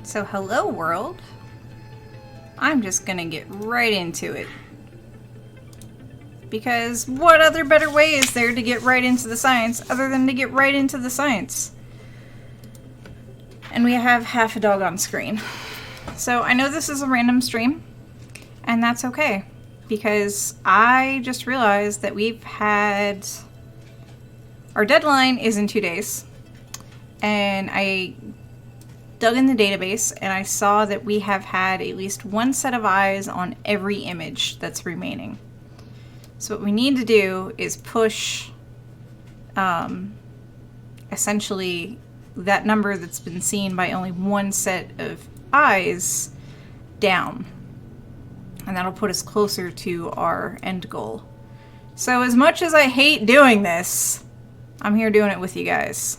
So hello world. I'm just gonna get right into it. Because what other better way is there to get right into the science other than to get right into the science? And we have half a dog on screen. So I know this is a random stream, and that's okay. Because I just realized that we've had... Our deadline is in 2 days. And I dug in the database and I saw that we have had at least one set of eyes on every image that's remaining. So what we need to do is push essentially that number that's been seen by only one set of eyes down. And that'll put us closer to our end goal. So as much as I hate doing this, I'm here doing it with you guys.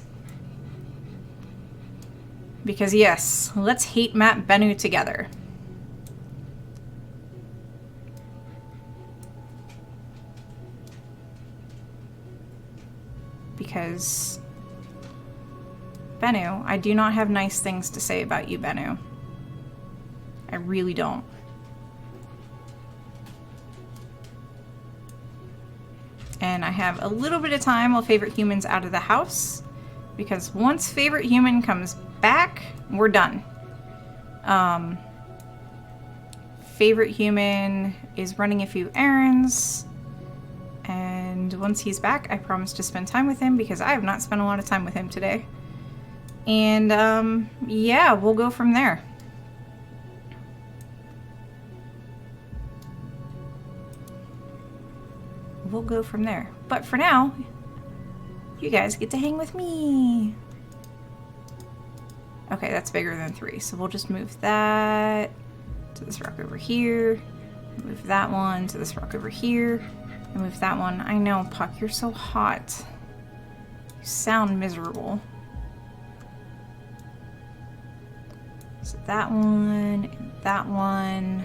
Because yes, let's hate map Bennu together. Because Bennu, I do not have nice things to say about you, Bennu. I really don't. And I have a little bit of time while favorite human's out of the house. Because once favorite human comes back, we're done. Favorite human is running a few errands. And once he's back, I promise to spend time with him because I have not spent a lot of time with him today. And yeah, we'll go from there. We'll go from there. But for now, you guys get to hang with me. Okay, that's bigger than 3, so we'll just move that to this rock over here. Move that one to this rock over here. And move that one. I know, Puck, you're so hot. You sound miserable. So that one, and that one.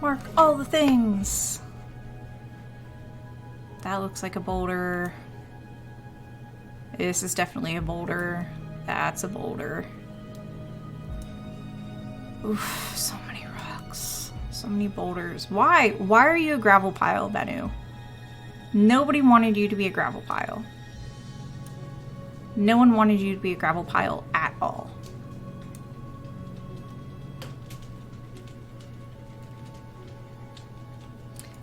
Mark all the things. That looks like a boulder. This is definitely a boulder. That's a boulder. Oof, so many rocks. So many boulders. Why? Why are you a gravel pile, Bennu? Nobody wanted you to be a gravel pile. No one wanted you to be a gravel pile at all.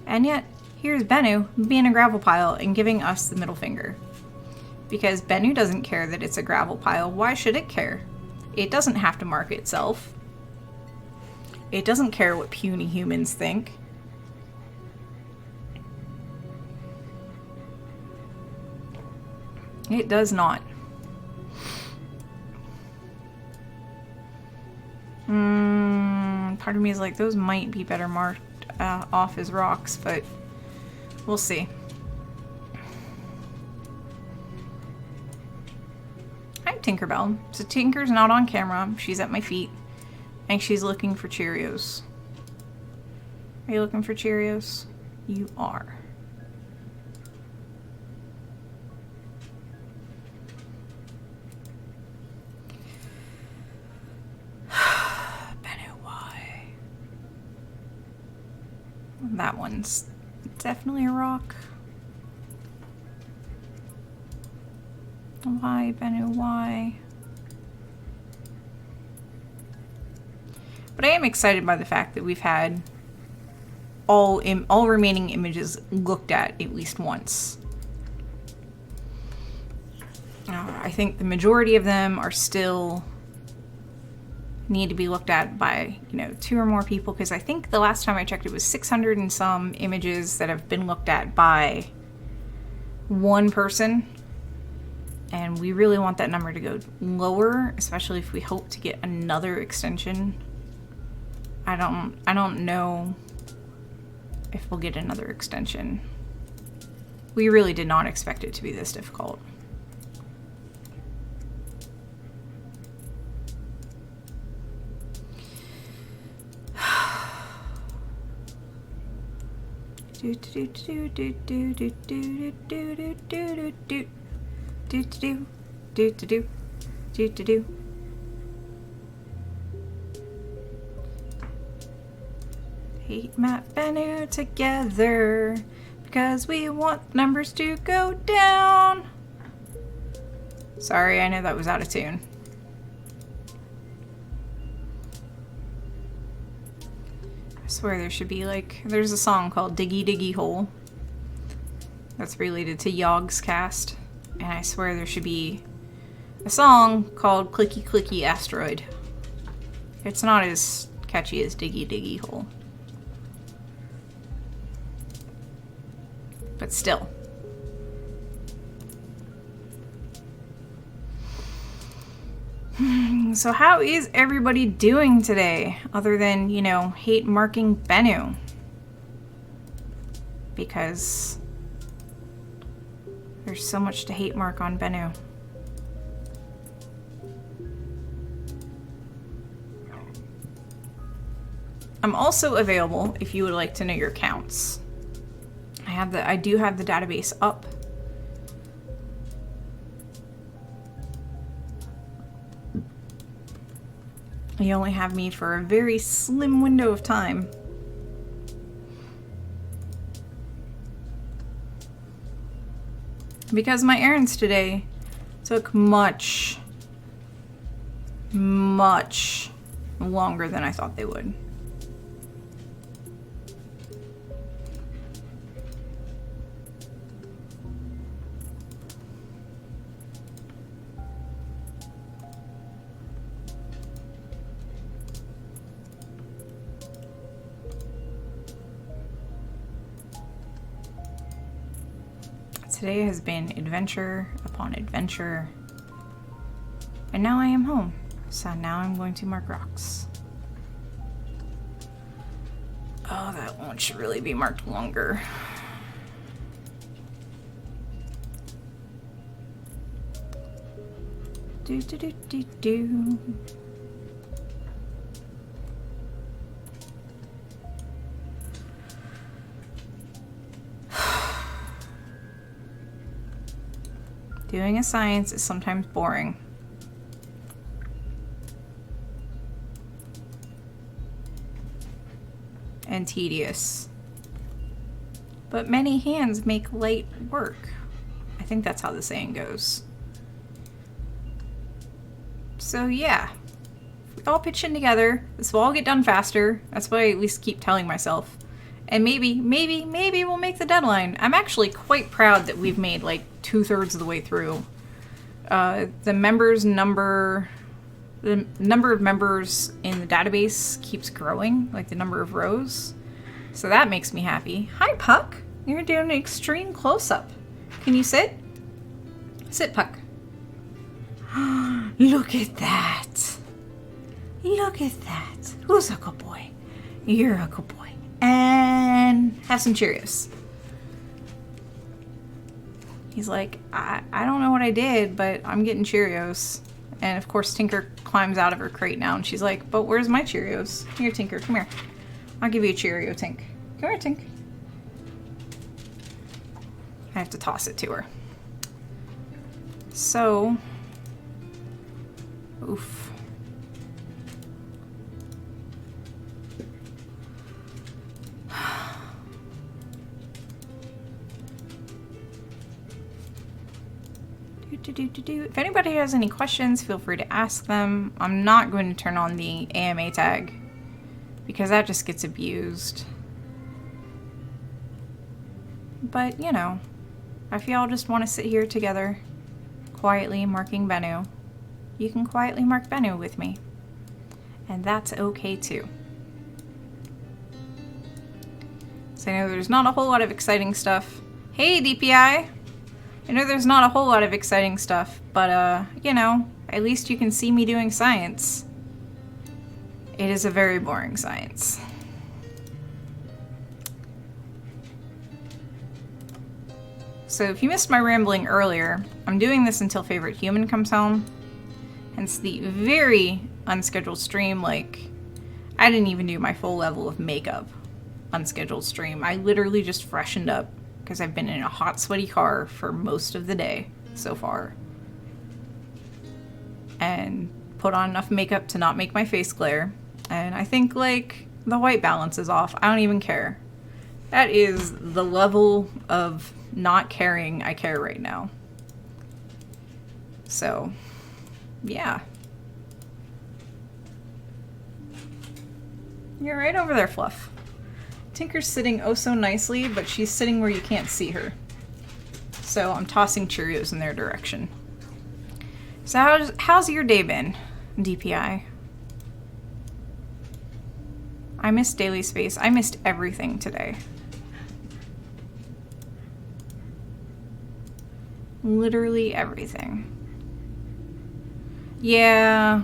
And yet, here's Bennu being a gravel pile and giving us the middle finger. Because Bennu doesn't care that it's a gravel pile. Why should it care? It doesn't have to mark itself. It doesn't care what puny humans think. It does not. Part of me is like, those might be better marked off as rocks, but we'll see. Hi, Tinkerbell. So Tinker's not on camera. She's at my feet. And she's looking for Cheerios. Are you looking for Cheerios? You are. Bennu, why? That one's definitely a rock. Why, Bennu, why? But I am excited by the fact that we've had all remaining images looked at least once. I think the majority of them are still need to be looked at by, 2 or more people, because I think the last time I checked it was 600 and some images that have been looked at by one person. And we really want that number to go lower, especially if we hope to get another extension. I don't know if we'll get another extension. We really did not expect it to be this difficult. Hate map Bennu together because we want numbers to go down. Sorry, I know that was out of tune. I swear there should be like, there's a song called Diggy Diggy Hole that's related to Yogg's cast, and I swear there should be a song called Clicky Clicky Asteroid. It's not as catchy as Diggy Diggy Hole. But still. So how is everybody doing today? Other than, you know, hate marking Bennu. Because there's so much to hate mark on Bennu. I'm also available if you would like to know your counts. I do have the database up. You only have me for a very slim window of time. Because my errands today took much longer than I thought they would. Today has been adventure upon adventure, and now I am home, so now I'm going to mark rocks. Oh, that one should really be marked longer. Do do do do do. Doing a science is sometimes boring. And tedious. But many hands make light work. I think that's how the saying goes. So yeah, if we all pitch in together, this will all get done faster. That's what I at least keep telling myself. And maybe we'll make the deadline. I'm actually quite proud that we've made like 2/3 of the way through. The number of members in the database keeps growing, like the number of rows. So that makes me happy. Hi, Puck. You're doing an extreme close-up. Can you sit? Sit, Puck. Look at that. Look at that. Who's a good boy? You're a good boy. And have some Cheerios. He's like, I don't know what I did, but I'm getting Cheerios. And of course Tinker climbs out of her crate now and she's like, but where's my Cheerios? Here, Tinker, come here. I'll give you a Cheerio, Tink. Come here, Tink. I have to toss it to her. So, oof. If anybody has any questions, feel free to ask them. I'm not going to turn on the AMA tag because that just gets abused. But, you know, if y'all just want to sit here together, quietly marking Bennu, you can quietly mark Bennu with me. And that's okay too. So I know there's not a whole lot of exciting stuff. Hey, DPI! I know there's not a whole lot of exciting stuff, but, you know, at least you can see me doing science. It is a very boring science. So if you missed my rambling earlier, I'm doing this until Favorite Human comes home. Hence the very unscheduled stream, like, I didn't even do my full level of makeup unscheduled stream. I literally just freshened up because I've been in a hot, sweaty car for most of the day so far. And put on enough makeup to not make my face glare. And I think, like, The white balance is off. I don't even care. That is the level of not caring I care right now. So, yeah. You're right over there, Fluff. Tinker's sitting oh so nicely, but she's sitting where you can't see her. So I'm tossing Cheerios in their direction. So how's your day been, DPI? I missed daily space. I missed everything today. Literally everything. Yeah,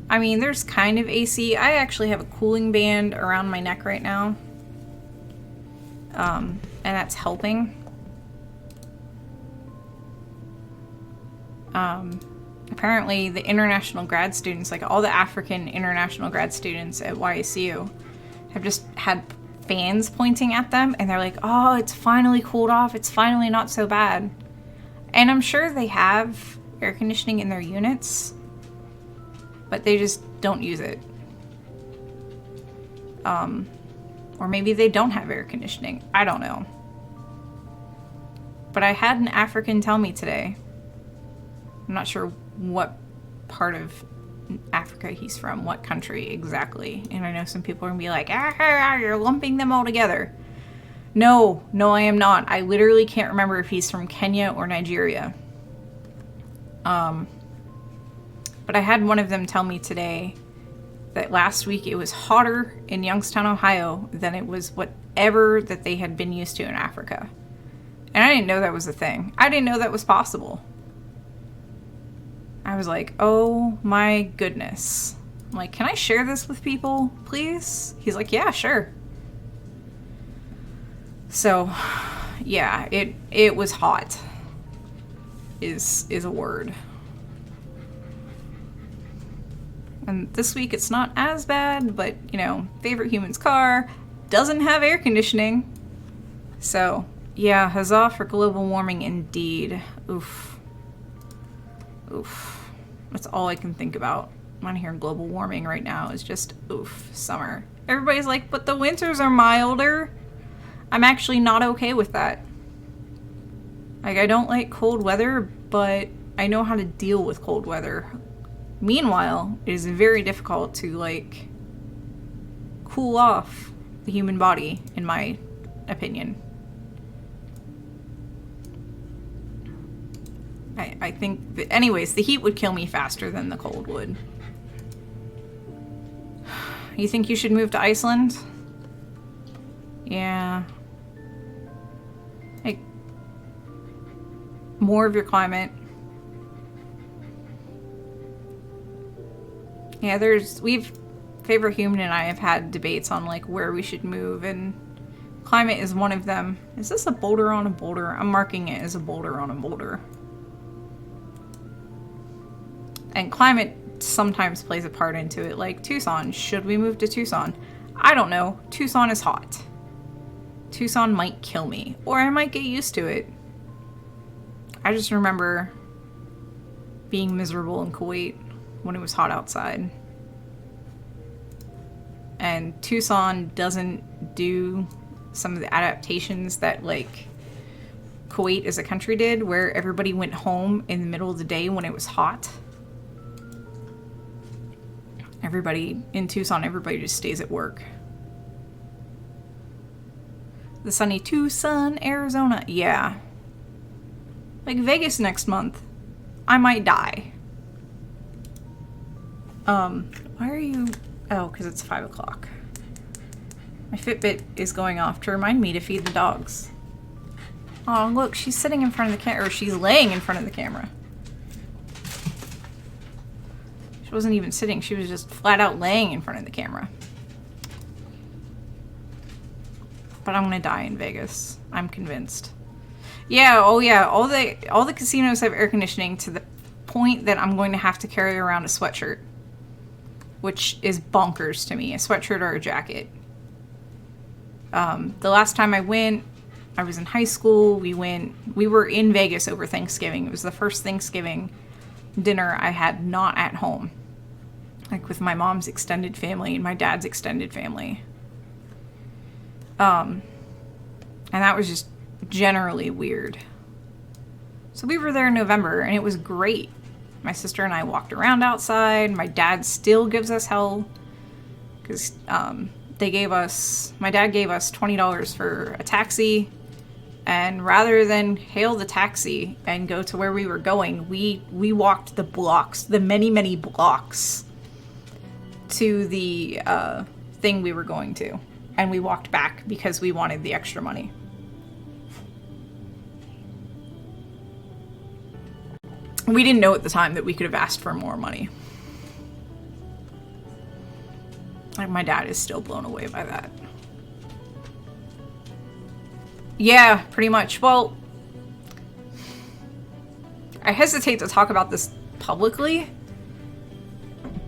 I mean, there's kind of AC. I actually have a cooling band around my neck right now. And that's helping. Apparently the international grad students, like all the African international grad students at YSU, have just had fans pointing at them, and they're like, oh, it's finally cooled off. It's finally not so bad. And I'm sure they have air conditioning in their units, but they just don't use it. Or maybe they don't have air conditioning. I don't know. But I had an African tell me today. I'm not sure what part of Africa he's from, what country exactly. And I know some people are going to be like, you're lumping them all together. No, I am not. I literally can't remember if he's from Kenya or Nigeria. But I had one of them tell me today that last week it was hotter in Youngstown, Ohio than it was whatever that they had been used to in Africa. And I didn't know that was a thing. I didn't know that was possible. I was like, oh my goodness. I'm like, can I share this with people, please? He's like, yeah, sure. So, yeah, it was hot is a word. And this week it's not as bad, but, you know, favorite human's car doesn't have air conditioning. So, yeah, huzzah for global warming indeed. Oof. Oof. That's all I can think about when I hear global warming right now is just, oof, summer. Everybody's like, but the winters are milder. I'm actually not okay with that. Like, I don't like cold weather, but I know how to deal with cold weather. Meanwhile, it is very difficult to, like, cool off the human body, in my opinion. I think that, anyways, the heat would kill me faster than the cold would. You think you should move to Iceland? Yeah. Like, more of your climate. Yeah, Favorite Human and I have had debates on, like, where we should move, and climate is one of them. Is this a boulder on a boulder? I'm marking it as a boulder on a boulder. And climate sometimes plays a part into it, like Tucson. Should we move to Tucson? I don't know. Tucson is hot. Tucson might kill me, or I might get used to it. I just remember being miserable in Kuwait when it was hot outside. And Tucson doesn't do some of the adaptations that, like, Kuwait as a country did, where everybody went home in the middle of the day when it was hot. In Tucson, everybody just stays at work. The sunny Tucson, Arizona. Yeah. Like Vegas next month. I might die. Why are you... Oh, because it's 5 o'clock. My Fitbit is going off to remind me to feed the dogs. Oh, look, she's sitting in front of the camera, or she's laying in front of the camera. She wasn't even sitting, she was just flat out laying in front of the camera. But I'm gonna die in Vegas. I'm convinced. Yeah, oh yeah, all the casinos have air conditioning to the point that I'm going to have to carry around a sweatshirt. Which is bonkers to me, a sweatshirt or a jacket. The last time I went, I was in high school. We were in Vegas over Thanksgiving. It was the first Thanksgiving dinner I had not at home. Like with my mom's extended family and my dad's extended family. And that was just generally weird. So we were there in November, and it was great. My sister and I walked around outside. My dad still gives us hell because my dad gave us $20 for a taxi, and rather than hail the taxi and go to where we were going, we walked the blocks, the many blocks to the thing we were going to, and we walked back because we wanted the extra money. We didn't know at the time that we could have asked for more money. Like, my dad is still blown away by that. Yeah, pretty much. Well, I hesitate to talk about this publicly,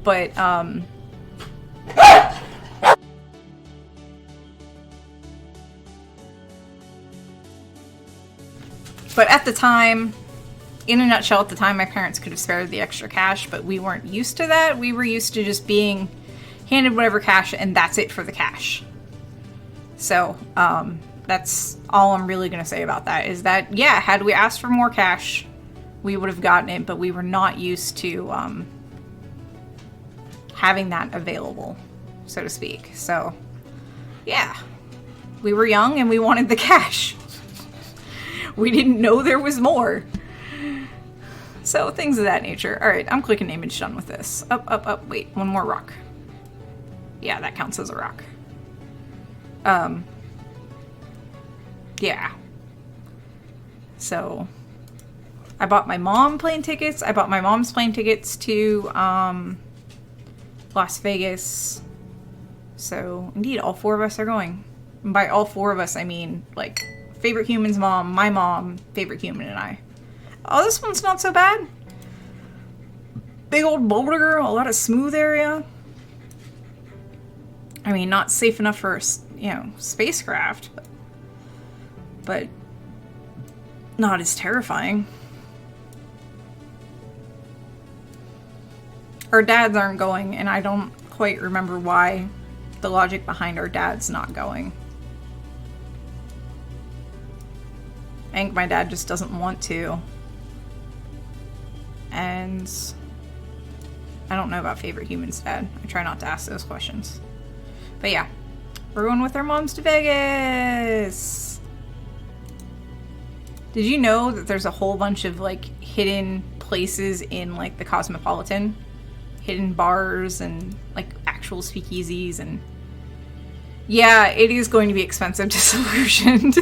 but at the time, in a nutshell, at the time, my parents could have spared the extra cash, but we weren't used to that. We were used to just being handed whatever cash, and that's it for the cash. So, that's all I'm really going to say about that, is that, yeah, had we asked for more cash, we would have gotten it, but we were not used to having that available, so to speak. So, yeah, we were young and we wanted the cash. We didn't know there was more. So, things of that nature. Alright, I'm clicking image done with this. Up. Wait, one more rock. Yeah, that counts as a rock. Yeah. So, I bought my mom plane tickets. I bought my mom's plane tickets to Las Vegas. So, indeed, all four of us are going. And by all four of us, I mean, like, Favorite Human's mom, my mom, Favorite Human, and I. Oh, this one's not so bad. Big old boulder, a lot of smooth area. I mean, not safe enough for, spacecraft, but not as terrifying. Our dads aren't going, and I don't quite remember why, the logic behind our dads not going. I think my dad just doesn't want to. And I don't know about Favorite Human's dad. I try not to ask those questions. But yeah, we're going with our moms to Vegas. Did you know that there's a whole bunch of like hidden places in like the Cosmopolitan? Hidden bars and like actual speakeasies, and yeah, it is going to be expensive, disillusioned.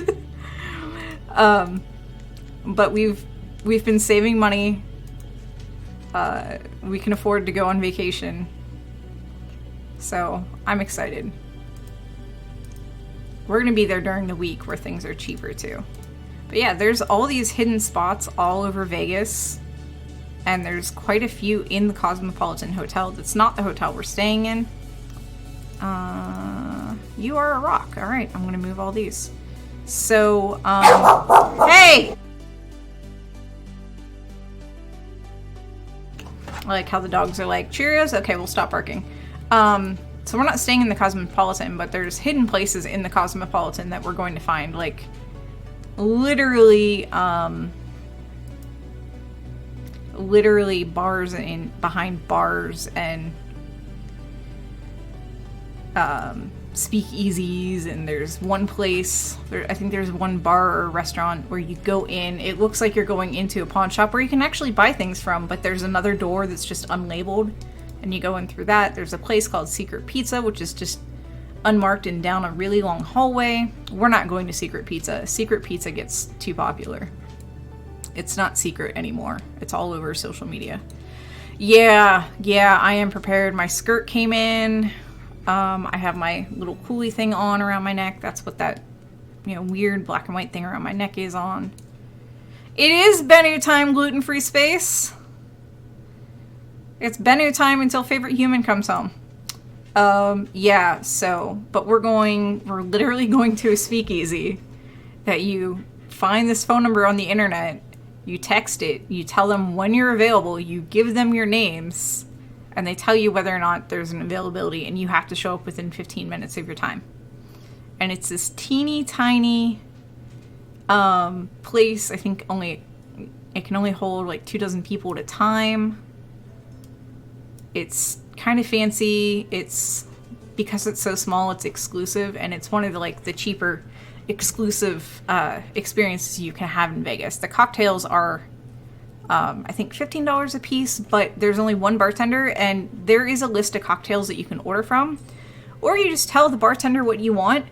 But we've been saving money. We can afford to go on vacation. So, I'm excited. We're gonna be there during the week where things are cheaper too. But yeah, there's all these hidden spots all over Vegas. And there's quite a few in the Cosmopolitan Hotel. That's not the hotel we're staying in. You are a rock. Alright, I'm gonna move all these. So, hey! I like how the dogs are like, Cheerios? Okay, we'll stop barking. So we're not staying in the Cosmopolitan, but there's hidden places in the Cosmopolitan that we're going to find, like, literally bars behind bars and speakeasies, and there's one place, I think there's one bar or restaurant where you go in, it looks like you're going into a pawn shop where you can actually buy things from, but there's another door that's just unlabeled, and you go in through that. There's a place called Secret Pizza, which is just unmarked and down a really long hallway. We're not going to Secret Pizza. Secret Pizza gets too popular. It's not secret anymore. It's all over social media. Yeah, I am prepared. My skirt came in. I have my little coolie thing on around my neck. That's what that, weird black and white thing around my neck is on. It is Bennu time, gluten-free space. It's Bennu time until Favorite Human comes home. Yeah, so, but we're literally going to a speakeasy that you find this phone number on the internet, you text it, you tell them when you're available, you give them your names, and they tell you whether or not there's an availability, and you have to show up within 15 minutes of your time. and it's this teeny tiny place. I think it can only hold like 24 people at a time. It's kind of fancy. Because it's so small, it's exclusive, and it's one of the cheaper exclusive experiences you can have in Vegas. The cocktails are I think $15 a piece, but there's only one bartender, and there is a list of cocktails that you can order from, or you just tell the bartender what you want,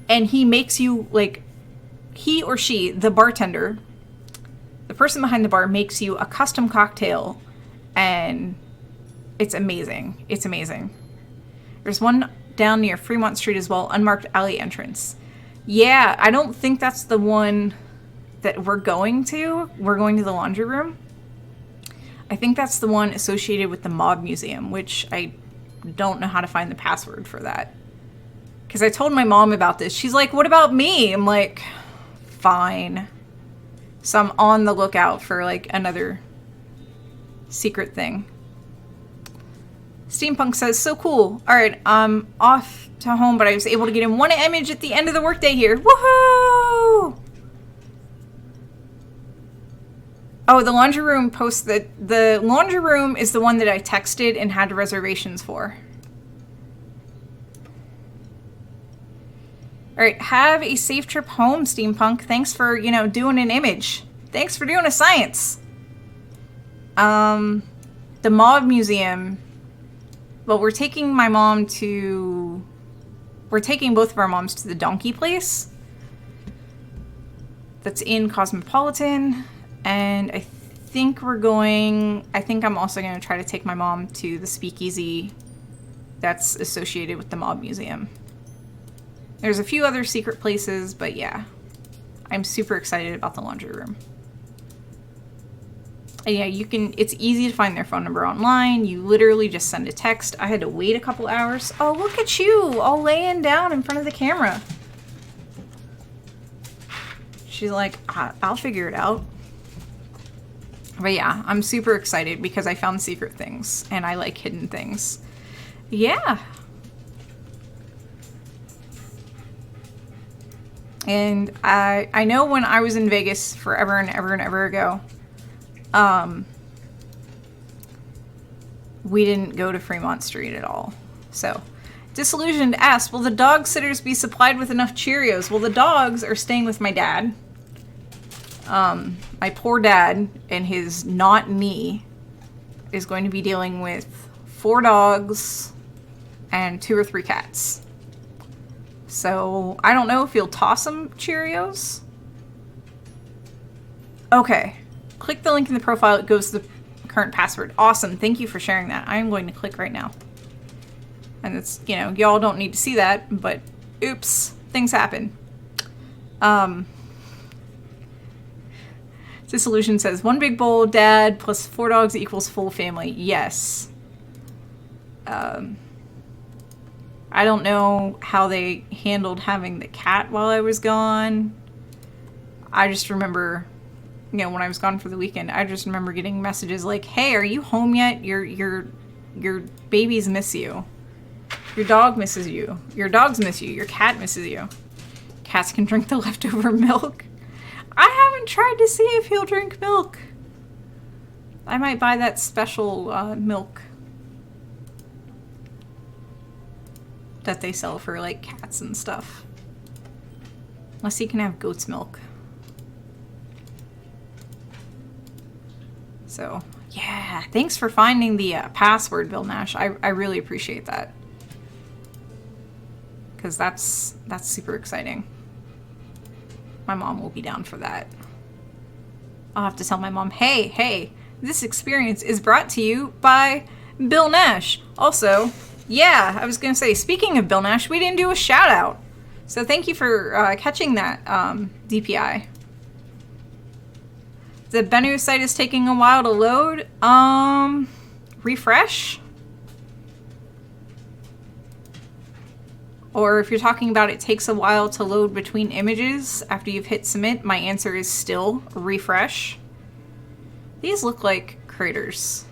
and he makes you, he or she, the bartender, the person behind the bar, makes you a custom cocktail, and it's amazing. It's amazing. There's one down near Fremont Street as well, unmarked alley entrance. Yeah, I don't think that's the one that we're going to. We're going to the laundry room. I think that's the one associated with the Mob Museum, which I don't know how to find the password for that. Because I told my mom about this. She's like, what about me? I'm like, fine. So I'm on the lookout for another secret thing. Steampunk says, so cool. All right, I'm off to home, but I was able to get in one image at the end of the workday here. Woohoo! Oh, the laundry room post that the laundry room is the one that I texted and had reservations for. All right, have a safe trip home, Steampunk. Thanks for, doing an image. Thanks for doing a science. The Mob Museum. Well, we're taking both of our moms to the Donkey Place. That's in Cosmopolitan. And I think I'm also going to try to take my mom to the Speakeasy that's associated with the Mob Museum. There's a few other secret places, but yeah. I'm super excited about the laundry room. And yeah, it's easy to find their phone number online. You literally just send a text. I had to wait a couple hours. Oh, look at you, all laying down in front of the camera. She's like, I'll figure it out. But yeah, I'm super excited because I found secret things, and I like hidden things. Yeah. And I know when I was in Vegas forever and ever and ever ago, we didn't go to Fremont Street at all. So, Disillusioned asked, will the dog sitters be supplied with enough Cheerios? Well, the dogs are staying with my dad. My poor dad and his not me is going to be dealing with 4 dogs and 2 or 3 cats. So, I don't know if you'll toss them Cheerios. Okay. Click the link in the profile. It goes to the current password. Awesome. Thank you for sharing that. I'm going to click right now. And it's, y'all don't need to see that, but oops, things happen. Disillusion says, 1 big bowl, dad, plus 4 dogs equals full family. Yes. I don't know how they handled having the cat while I was gone. I just remember, when I was gone for the weekend, I just remember getting messages like, hey, are you home yet? Your babies miss you. Your dog misses you. Your dogs miss you. Your cat misses you. Cats can drink the leftover milk. I haven't tried to see if he'll drink milk. I might buy that special milk that they sell for cats and stuff. Unless he can have goat's milk. So, yeah. Thanks for finding the password, Bill Nash. I really appreciate that. Because that's super exciting. My mom will be down for that. I'll have to tell my mom, hey, this experience is brought to you by Bill Nash. Also, yeah, I was going to say, speaking of Bill Nash, we didn't do a shout out. So thank you for catching that, DPI. The Bennu site is taking a while to load. Refresh? Or if you're talking about it takes a while to load between images after you've hit submit, my answer is still refresh. These look like craters.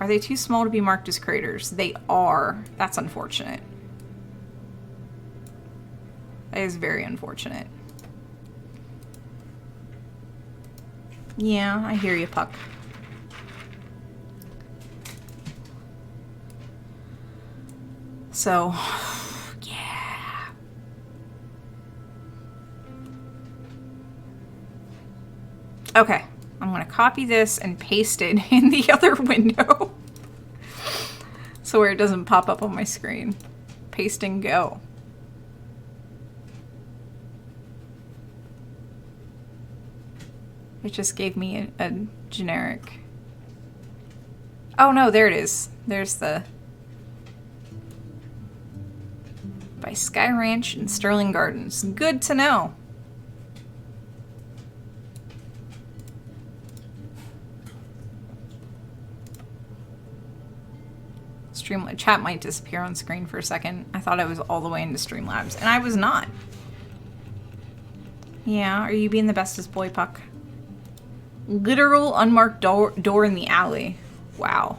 Are they too small to be marked as craters? They are. That's unfortunate. That is very unfortunate. Yeah, I hear you, Puck. So, yeah. Okay, I'm gonna copy this and paste it in the other window. So where it doesn't pop up on my screen. Paste and go. It just gave me a generic. Oh no, there it is. There's the by Sky Ranch and Sterling Gardens. Good to know. Chat might disappear on screen for a second. I thought I was all the way into Streamlabs, and I was not. Yeah, are you being the bestest boy, Puck? Literal unmarked door in the alley. Wow.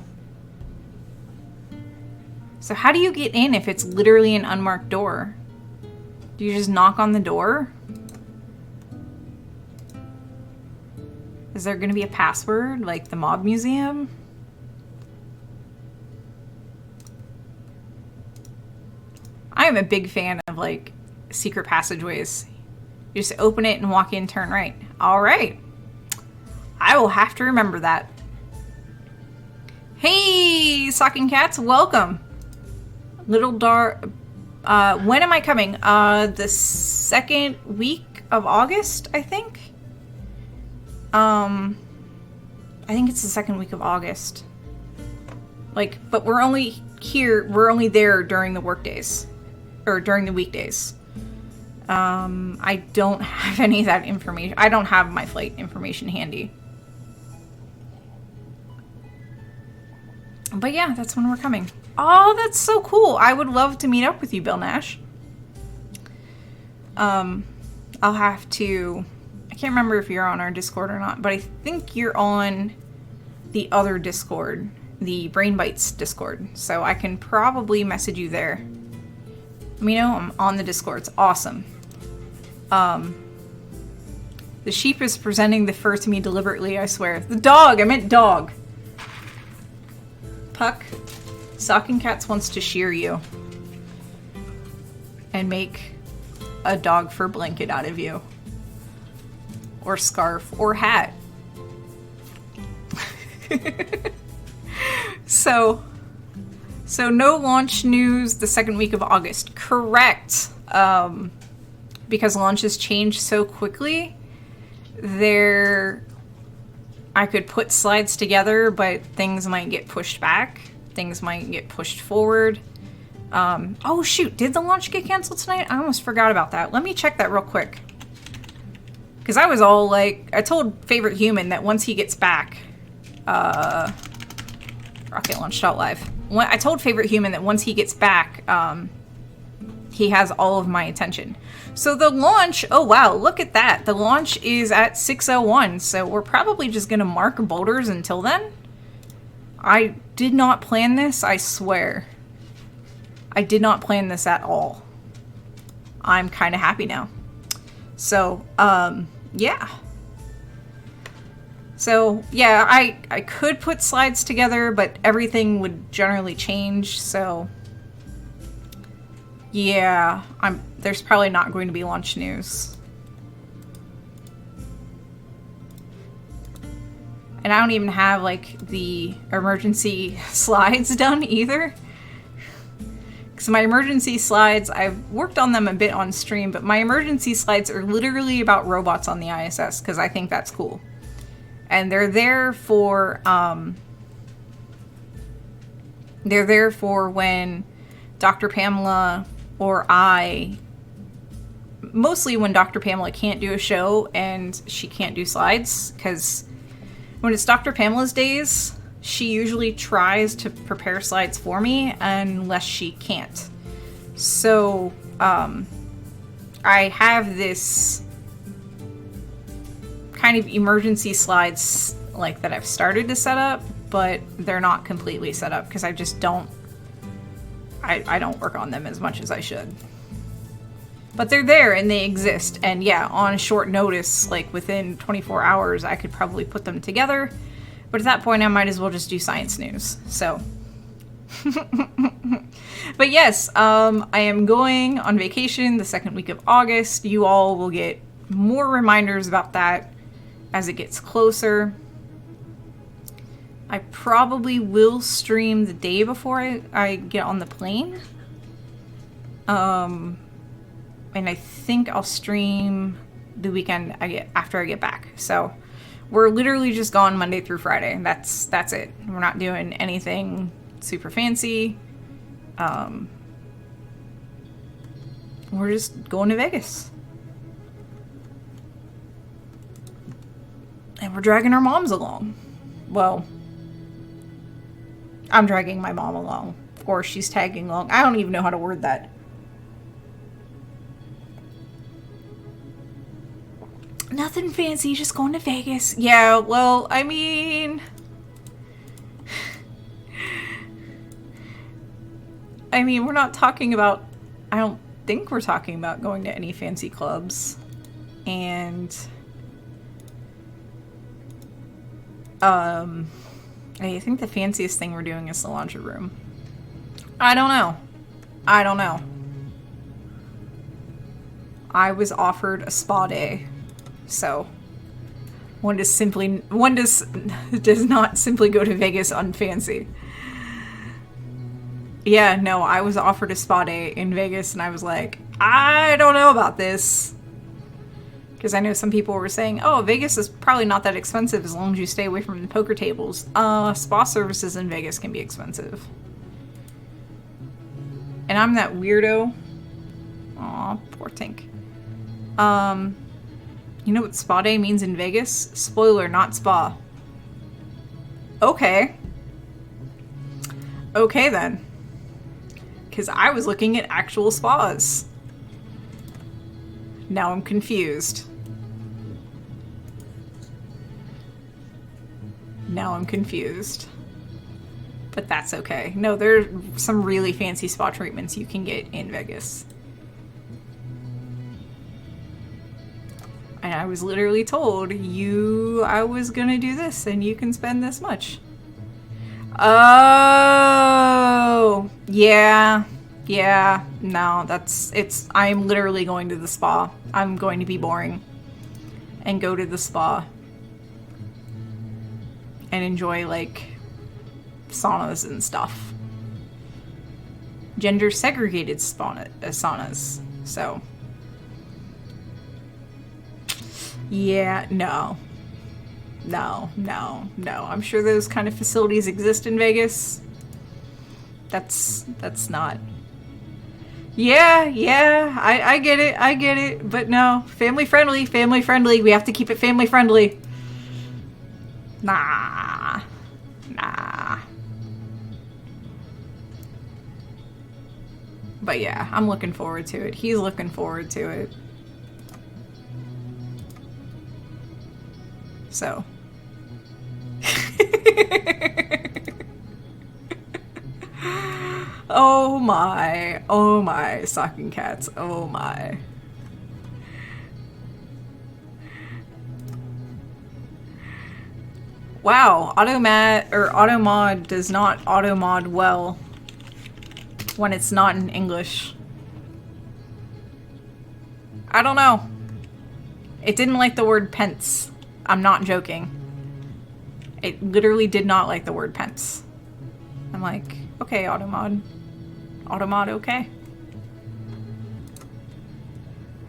So how do you get in if it's literally an unmarked door? Do you just knock on the door? Is there gonna be a password, like the Mob Museum? I am a big fan of, like, secret passageways. You just open it and walk in, turn right. All right. I will have to remember that. Hey, Socking Cats, welcome. Little Dar... when am I coming? The second week of August, I think? I think it's the second week of August. Like, but we're only there during the work days. Or during the weekdays. I don't have any of that information. I don't have my flight information handy. But yeah, that's when we're coming. Oh, that's so cool. I would love to meet up with you, Bill Nash. I'll have to... I can't remember if you're on our Discord or not, but I think you're on the other Discord. The Brain Bites Discord. So I can probably message you there. Let me know I'm on the Discord. It's awesome. The sheep is presenting the fur to me deliberately, I swear. The dog! I meant dog. Puck, Socking Cats wants to shear you. And make a dog fur blanket out of you. Or scarf. Or hat. So no launch news the second week of August. Correct. Because launches change so quickly, I could put slides together, but things might get pushed back. Things might get pushed forward. Oh shoot, did the launch get canceled tonight? I almost forgot about that. Let me check that real quick. Because I was all like, I told Favorite Human that once he gets back, Rocket Launch Live. I told Favorite Human that once he gets back, he has all of my attention. So the launch, oh wow, look at that. The launch is at 6:01, so we're probably just gonna mark boulders until then. I did not plan this, I swear. I did not plan this at all. I'm kind of happy now. So, yeah. So, yeah, I could put slides together, but everything would generally change, so... Yeah, there's probably not going to be launch news. And I don't even have, like, the emergency slides done either. Because my emergency slides, I've worked on them a bit on stream, but my emergency slides are literally about robots on the ISS, because I think that's cool. And they're there for when Dr. Pamela or I, mostly when Dr. Pamela can't do a show and she can't do slides, because when it's Dr. Pamela's days, she usually tries to prepare slides for me unless she can't. So, I have this kind of emergency slides like that I've started to set up, but they're not completely set up because I just don't I don't work on them as much as I should. But they're there and they exist. And yeah, on short notice, like within 24 hours, I could probably put them together. But at that point, I might as well just do science news. So. But yes, I am going on vacation the second week of August. You all will get more reminders about that as it gets closer. I probably will stream the day before I get on the plane. And I think I'll stream the weekend after I get back. So we're literally just gone Monday through Friday. That's it. We're not doing anything super fancy. We're just going to Vegas. And we're dragging our moms along. Well, I'm dragging my mom along. Of course, she's tagging along. I don't even know how to word that. Nothing fancy, just going to Vegas. Yeah, well, I mean... we're not talking about... I don't think we're talking about going to any fancy clubs. And... I think the fanciest thing we're doing is the laundry room. I don't know. I was offered a spa day. So, does not simply go to Vegas unfancy. Yeah, no, I was offered a spa day in Vegas and I was like, I don't know about this. Because I know some people were saying, oh, Vegas is probably not that expensive as long as you stay away from the poker tables. Spa services in Vegas can be expensive. And I'm that weirdo. Aw, poor Tink. You know what spa day means in Vegas? Spoiler, not spa. Okay. Okay then. Because I was looking at actual spas. Now I'm confused. But that's okay. No, there's some really fancy spa treatments you can get in Vegas. And I was literally told, I was gonna do this and you can spend this much. Oh, yeah, no, I'm literally going to the spa. I'm going to be boring and go to the spa and enjoy, like, saunas and stuff. Gender segregated saunas, so. Yeah, no. I'm sure those kind of facilities exist in Vegas. That's not. Yeah, I get it, but no. Family friendly. We have to keep it family friendly. Nah. But yeah, I'm looking forward to it. He's looking forward to it. So. Oh my, socking cats, oh my. Wow, automod does not automod well when it's not in English. I don't know. It didn't like the word pence. I'm not joking. It literally did not like the word pence. I'm like, okay, automod. Automod, okay.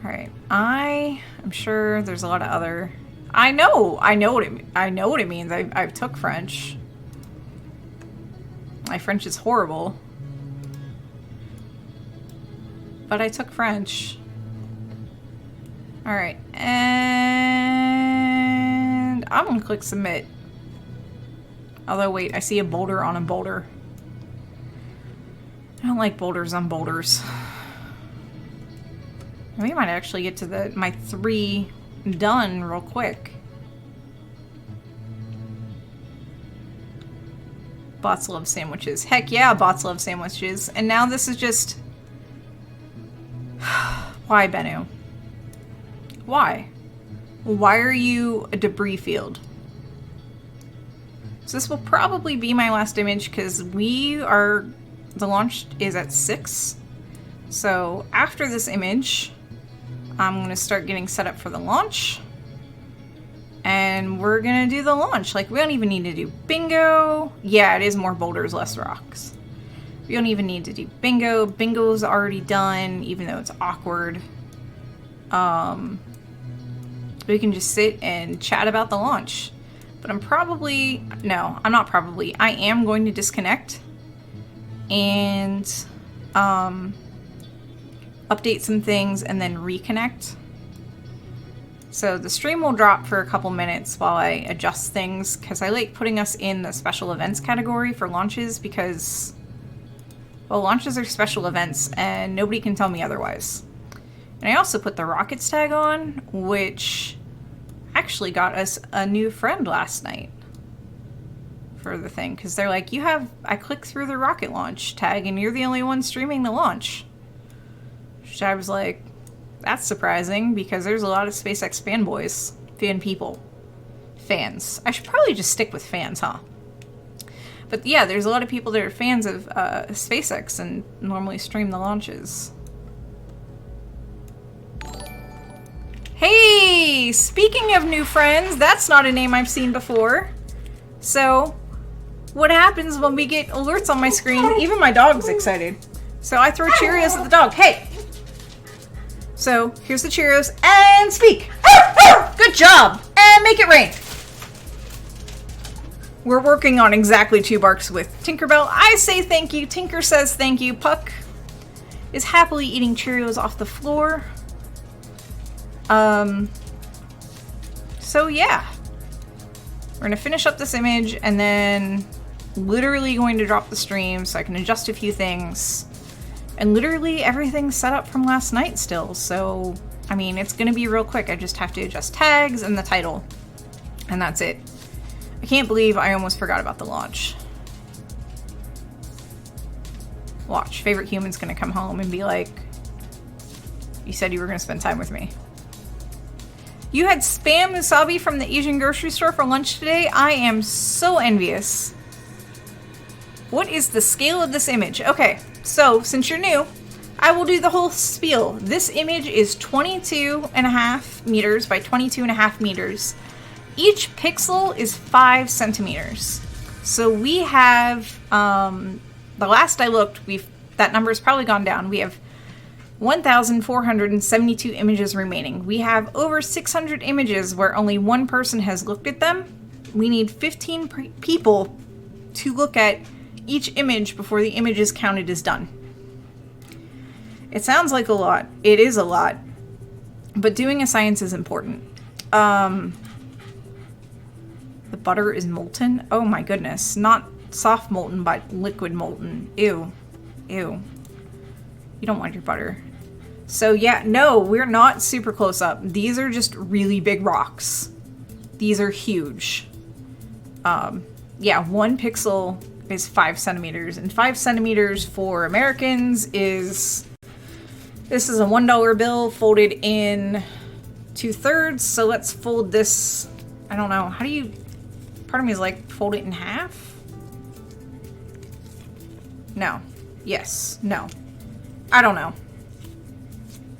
Alright, I'm sure there's a lot of other... I know what it means. I've took French. My French is horrible. But I took French. Alright, and I'm gonna click submit. Although, wait, I see a boulder on a boulder. I don't like boulders on boulders. We might actually get to my 3 done real quick. Bots love sandwiches. Heck yeah, bots love sandwiches. And now this is just Why, Bennu? Why? Why are you a debris field? So this will probably be my last image because the launch is at 6. So after this image, I'm going to start getting set up for the launch. And we're going to do the launch. Like, we don't even need to do bingo. Yeah, it is more boulders, less rocks. We don't even need to do bingo. Bingo's already done, even though it's awkward. We can just sit and chat about the launch. But I'm not probably. I am going to disconnect and update some things and then reconnect. So the stream will drop for a couple minutes while I adjust things, because I like putting us in the special events category for launches because, well, launches are special events and nobody can tell me otherwise. And I also put the rockets tag on, which actually got us a new friend last night for the thing, because they're like, I clicked through the rocket launch tag and you're the only one streaming the launch. Which I was like, that's surprising, because there's a lot of SpaceX fanboys, fans. I should probably just stick with fans, huh? But yeah, there's a lot of people that are fans of SpaceX and normally stream the launches. Hey, speaking of new friends, that's not a name I've seen before. So, what happens when we get alerts on my screen? Even my dog's excited. So I throw Cheerios at the dog. Hey! So, here's the Cheerios, and speak! Good job! And make it rain! We're working on exactly 2 barks with Tinkerbell. I say thank you, Tinker says thank you. Puck is happily eating Cheerios off the floor. So yeah, we're gonna finish up this image and then literally going to drop the stream so I can adjust a few things, and literally everything's set up from last night still. So, I mean, it's gonna be real quick. I just have to adjust tags and the title, and that's it. I can't believe I almost forgot about the launch. Watch, favorite human's gonna come home and be like, you said you were gonna spend time with me. You had Spam Musabi from the Asian grocery store for lunch today? I am so envious. What is the scale of this image? Okay, so since you're new, I will do the whole spiel. This image is 22.5 meters by 22.5 meters. Each pixel is 5 centimeters. So we have, the last I looked, that number has probably gone down. We have 1,472 images remaining. We have over 600 images where only one person has looked at them. We need 15 people to look at each image before the image is counted as done. It sounds like a lot. It is a lot. But doing a science is important. The butter is molten? Oh my goodness. Not soft molten, but liquid molten. Ew. Ew. You don't want your butter. So yeah, no, we're not super close up. These are just really big rocks. These are huge. Yeah, 1 pixel is 5 centimeters, and 5 centimeters for Americans is, this is a $1 bill folded in 2/3. So let's fold this, I don't know, how do you, part of me is like, fold it in half? No. Yes. No. I don't know.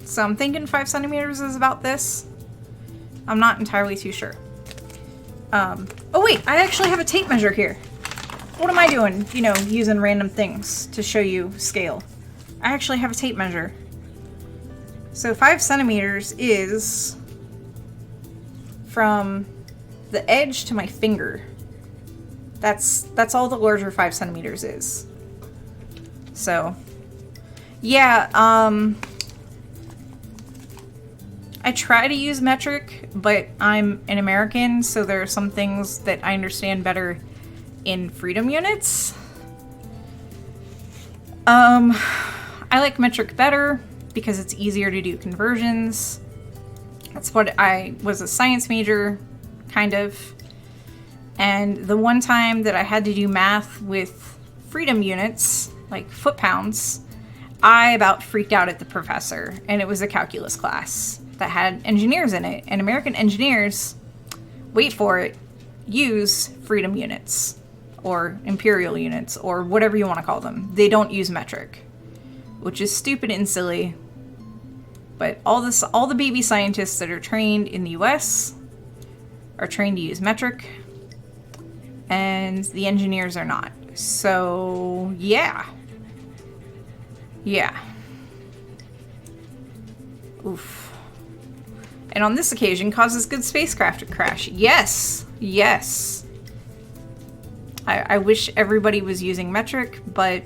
So I'm thinking 5 centimeters is about this. I'm not entirely too sure. Oh wait, I actually have a tape measure here. What am I doing? You know, using random things to show you scale. I actually have a tape measure. So 5 centimeters is from the edge to my finger. That's all the larger 5 centimeters is. So, yeah, I try to use metric, but I'm an American, so there are some things that I understand better in freedom units. I like metric better because it's easier to do conversions. That's what I was a science major, kind of. And the one time that I had to do math with freedom units, like foot-pounds, I about freaked out at the professor, and it was a calculus class that had engineers in it, and American engineers, wait for it, use freedom units or imperial units or whatever you want to call them. They don't use metric, which is stupid and silly. But all the baby scientists that are trained in the US are trained to use metric, and the engineers are not. So, yeah. Yeah. Oof. And on this occasion, causes good spacecraft to crash. Yes. Yes. I wish everybody was using metric, but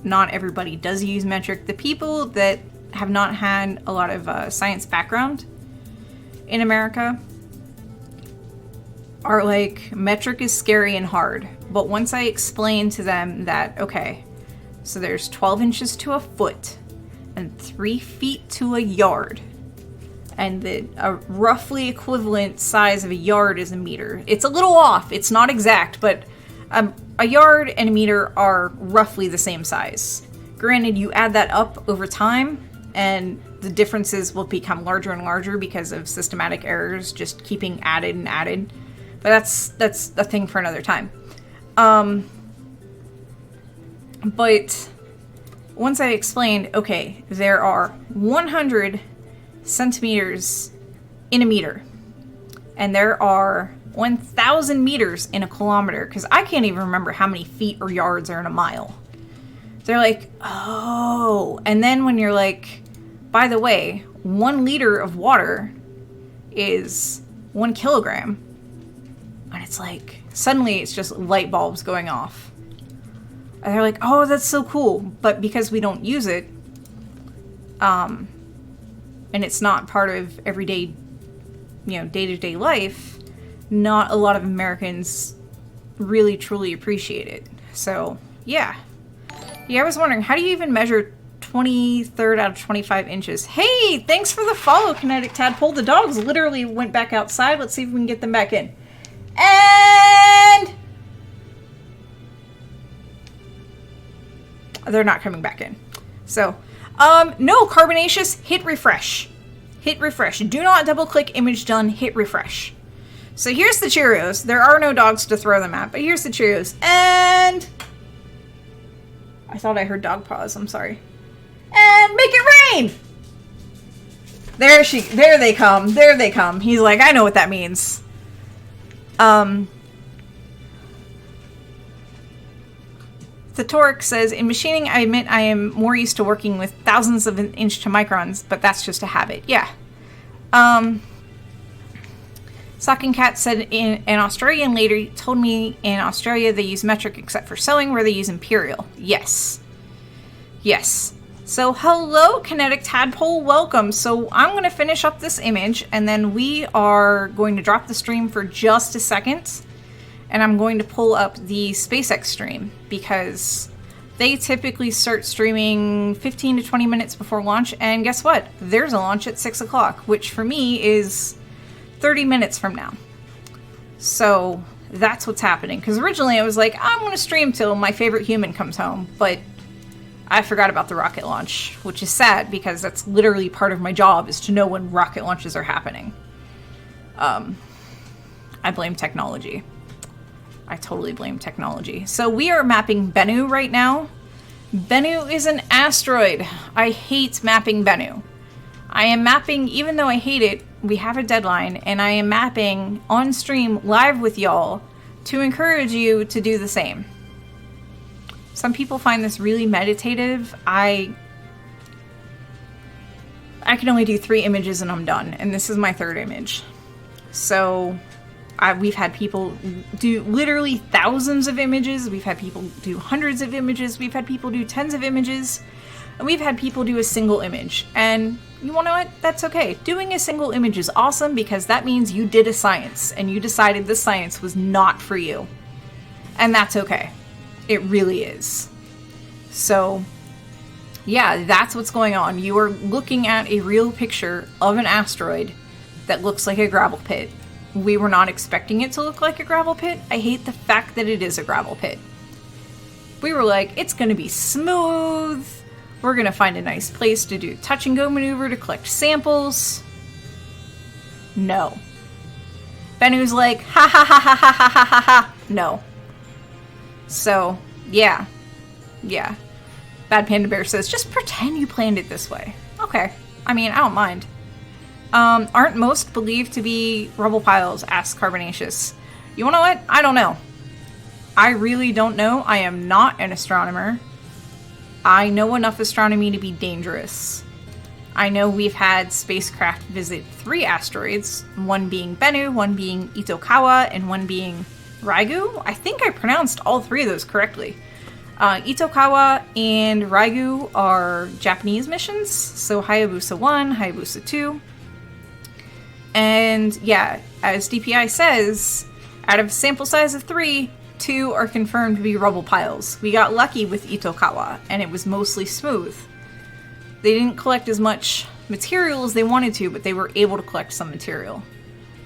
not everybody does use metric. The people that have not had a lot of science background in America are like, metric is scary and hard. But once I explain to them that, okay, so there's 12 inches to a foot and 3 feet to a yard, and a roughly equivalent size of a yard is a meter. It's a little off, it's not exact, but a yard and a meter are roughly the same size. Granted, you add that up over time, and the differences will become larger and larger because of systematic errors just keeping added and added. But that's a thing for another time. But once I explained, okay, there are 100 centimeters in a meter, and there are 1,000 meters in a kilometer, because I can't even remember how many feet or yards are in a mile. They're like, oh. And then when you're like, by the way, 1 liter of water is 1 kilogram. And it's like, suddenly it's just light bulbs going off. And they're like, oh, that's so cool. But because we don't use it, and it's not part of everyday, day-to-day life, not a lot of Americans really truly appreciate it. So, yeah. Yeah, I was wondering, how do you even measure 23rd out of 25 inches? Hey, thanks for the follow, Kinetic Tadpole. The dogs literally went back outside. Let's see if we can get them back in. And they're not coming back in. So, no, Carbonaceous, hit refresh. Hit refresh. Do not double click image done, hit refresh. So here's the Cheerios. There are no dogs to throw them at, but here's the Cheerios. And I thought I heard dog paws. I'm sorry. And make it rain. There they come. There they come. He's like, I know what that means. The Torque says, in machining, I admit I am more used to working with thousands of an inch to microns, but that's just a habit. Yeah. Sucking Cat said, an Australian lady told me in Australia they use metric except for sewing, where they use imperial. Yes. Yes. So hello, Kinetic Tadpole, welcome. So I'm going to finish up this image, and then we are going to drop the stream for just a second, and I'm going to pull up the SpaceX stream, because they typically start streaming 15 to 20 minutes before launch, and guess what? There's a launch at 6 o'clock, which for me is 30 minutes from now. So that's what's happening, because originally I was like, I'm going to stream till my favorite human comes home, but I forgot about the rocket launch, which is sad, because that's literally part of my job, is to know when rocket launches are happening. I blame technology. I totally blame technology. So we are mapping Bennu right now. Bennu is an asteroid. I hate mapping Bennu. I am mapping, even though I hate it, we have a deadline, and I am mapping on stream live with y'all to encourage you to do the same. Some people find this really meditative. I can only do 3 images and I'm done, and this is my 3rd image. So we've had people do literally thousands of images, we've had people do hundreds of images, we've had people do tens of images, and we've had people do a single image. And you wanna know what? That's okay. Doing a single image is awesome, because that means you did a science, and you decided this science was not for you. And that's okay. It really is. So, yeah, that's what's going on. You are looking at a real picture of an asteroid that looks like a gravel pit. We were not expecting it to look like a gravel pit. I hate the fact that it is a gravel pit. We were like, it's going to be smooth. We're gonna find a nice place to do touch and go maneuver to collect samples. No. Bennu's like, ha ha ha ha ha ha ha ha ha. No. So, yeah. Yeah. Bad Panda Bear says, just pretend you planned it this way. Okay. I mean, I don't mind. Aren't most believed to be rubble piles? Asks Carbonaceous. You wanna know what? I don't know. I really don't know. I am not an astronomer. I know enough astronomy to be dangerous. I know we've had spacecraft visit 3 asteroids, one being Bennu, one being Itokawa, and one being Ryugu. I think I pronounced all 3 of those correctly. Itokawa and Ryugu are Japanese missions, so Hayabusa 1, Hayabusa 2. And yeah, as DPI says, out of a sample size of 3, 2 are confirmed to be rubble piles. We got lucky with Itokawa, and it was mostly smooth. They didn't collect as much material as they wanted to, but they were able to collect some material.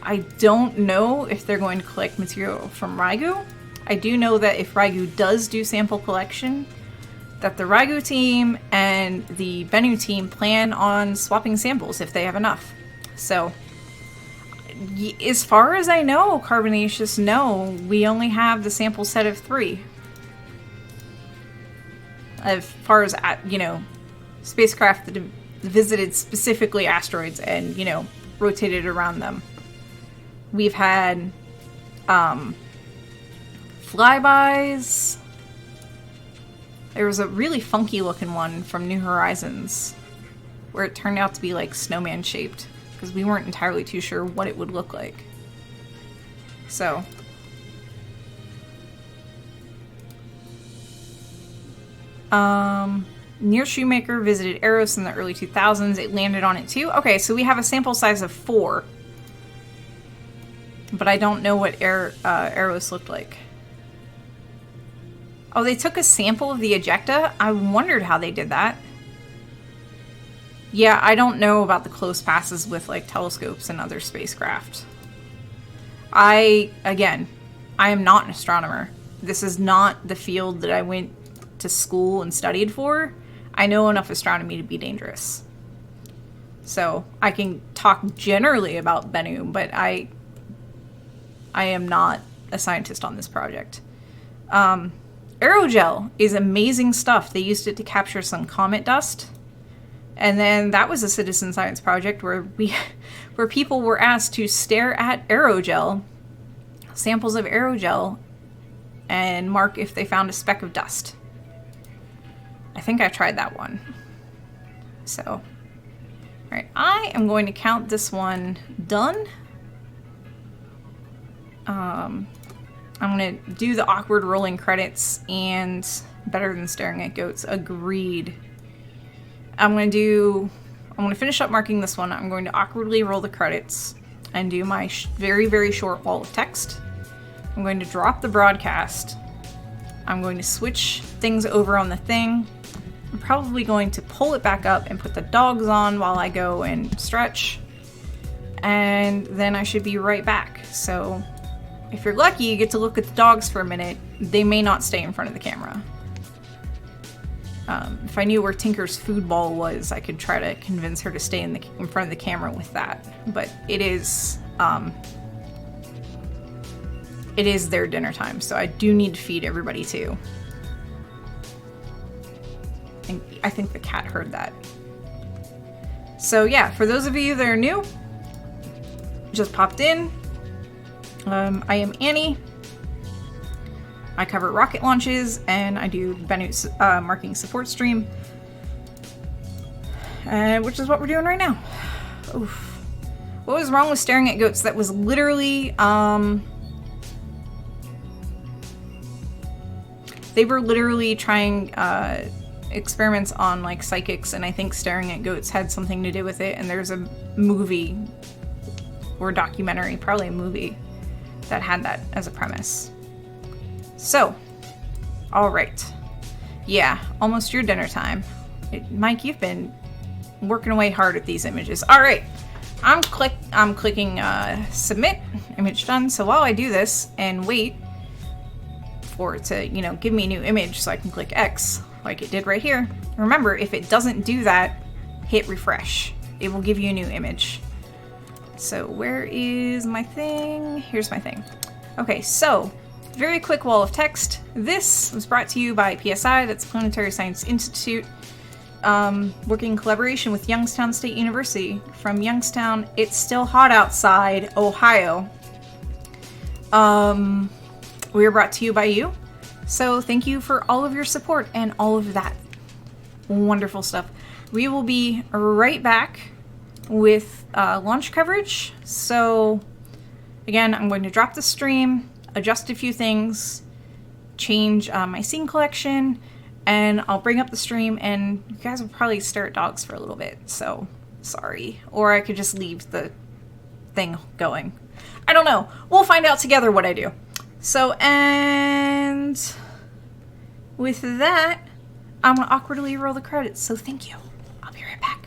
I don't know if they're going to collect material from Ryugu. I do know that if Ryugu does do sample collection, that the Ryugu team and the Bennu team plan on swapping samples if they have enough. So, as far as I know, Carbonaceous, no, we only have the sample set of 3. As far as, you know, spacecraft that visited specifically asteroids and, you know, rotated around them. We've had, flybys. There was a really funky looking one from New Horizons where it turned out to be like snowman shaped because we weren't entirely too sure what it would look like. So, Near Shoemaker visited Eros in the early 2000s. It landed on it too. Okay, so we have a sample size of 4. But I don't know what Eros looked like. Oh, they took a sample of the ejecta? I wondered how they did that. Yeah, I don't know about the close passes with like telescopes and other spacecraft. Again, I am not an astronomer. This is not the field that I went to school and studied for. I know enough astronomy to be dangerous. So I can talk generally about Bennu, but I am not a scientist on this project. Aerogel is amazing stuff. They used it to capture some comet dust. And then that was a citizen science project where people were asked to stare at aerogel, samples of aerogel, and mark if they found a speck of dust. I think I tried that one. So, all right, I am going to count this one done. I'm going to do the awkward rolling credits and better than staring at goats. Agreed. I'm going to finish up marking this one. I'm going to awkwardly roll the credits and do my very, very short wall of text. I'm going to drop the broadcast. I'm going to switch things over on the thing. I'm probably going to pull it back up and put the dogs on while I go and stretch. And then I should be right back. So if you're lucky, you get to look at the dogs for a minute. They may not stay in front of the camera. If I knew where Tinker's food ball was, I could try to convince her to stay in front of the camera with that. But it is their dinner time, so I do need to feed everybody too. And I think the cat heard that. So yeah, for those of you that are new, just popped in, I am Annie. I cover rocket launches, and I do Bennu's marking support stream, which is what we're doing right now. Oof. What was wrong with staring at goats? That was literally, they were literally trying experiments on like psychics, and I think staring at goats had something to do with it, and there's a movie or documentary, probably a movie, that had that as a premise. So, all right. Yeah, almost your dinner time. Mike, you've been working away hard at these images. All right, I'm clicking submit, image done. So while I do this and wait for it to, give me a new image so I can click X, like it did right here. Remember, if it doesn't do that, hit refresh. It will give you a new image. So where is my thing? Here's my thing. Okay, so very quick wall of text. This was brought to you by PSI, that's Planetary Science Institute, working in collaboration with Youngstown State University. From Youngstown, it's still hot outside, Ohio. We are brought to you by you. So thank you for all of your support and all of that wonderful stuff. We will be right back with launch coverage. So again, I'm going to drop the stream, adjust a few things, change my scene collection, and I'll bring up the stream, and you guys will probably stare at dogs for a little bit, so sorry. Or I could just leave the thing going. I don't know. We'll find out together what I do. So, and with that, I'm gonna awkwardly roll the credits, so thank you. I'll be right back.